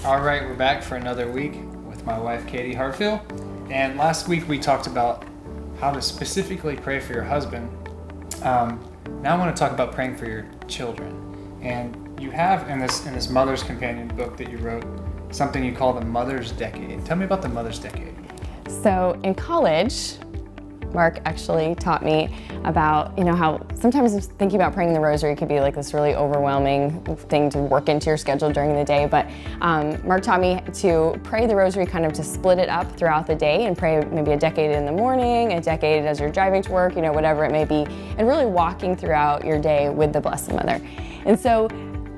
All right, we're back for another week with my wife, Katie Hartfiel. And last week we talked about how to specifically pray for your husband. Now I want to talk about praying for your children. And you have in this Mother's Companion book that you wrote something you call the Mother's Decade. Tell me about the Mother's Decade. So in college, Mark actually taught me about, how sometimes thinking about praying the rosary could be like this really overwhelming thing to work into your schedule during the day. But Mark taught me to pray the rosary, kind of to split it up throughout the day and pray maybe a decade in the morning, a decade as you're driving to work, whatever it may be, and really walking throughout your day with the Blessed Mother. And so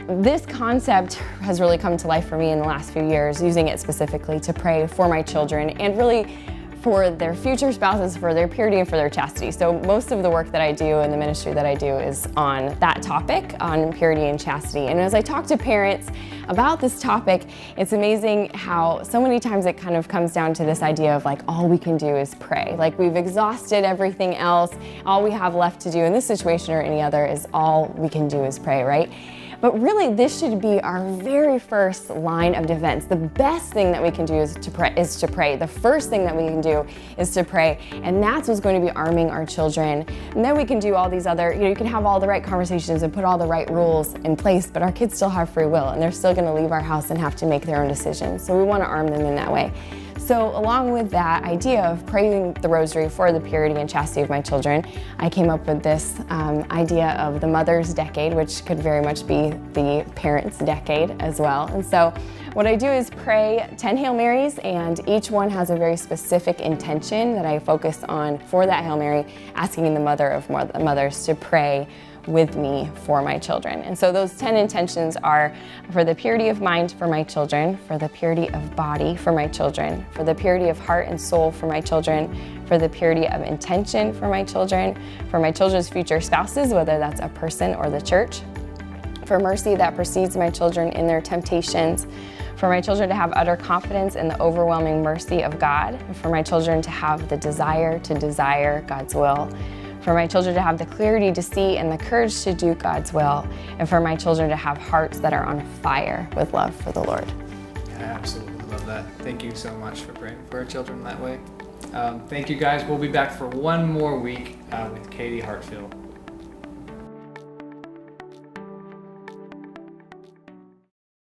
this concept has really come to life for me in the last few years, using it specifically to pray for my children and really for their future spouses, for their purity and for their chastity. So most of the work that I do and the ministry that I do is on that topic, on purity and chastity. And as I talk to parents about this topic, it's amazing how so many times it kind of comes down to this idea of like, all we can do is pray. Like we've exhausted everything else. All we have left to do in this situation or any other is all we can do is pray, right? But really, this should be our very first line of defense. The best thing that we can do is to pray. The first thing that we can do is to pray. And that's what's going to be arming our children. And then we can do all these other, you can have all the right conversations and put all the right rules in place, but our kids still have free will and they're still going to leave our house and have to make their own decisions. So we want to arm them in that way. So along with that idea of praying the rosary for the purity and chastity of my children, I came up with this idea of the Mother's Decade, which could very much be the parents' decade as well. And so what I do is pray 10 Hail Marys, and each one has a very specific intention that I focus on for that Hail Mary, asking the Mother of Mothers to pray with me for my children. And so those 10 intentions are for the purity of mind for my children, for the purity of body for my children, for the purity of heart and soul for my children, for the purity of intention for my children's future spouses, whether that's a person or the church, for mercy that precedes my children in their temptations, for my children to have utter confidence in the overwhelming mercy of God, and for my children to have the desire to desire God's will, for my children to have the clarity to see and the courage to do God's will, and for my children to have hearts that are on fire with love for the Lord. I absolutely love that. Thank you so much for praying for our children that way. Thank you guys. We'll be back for one more week with Katie Hartfiel.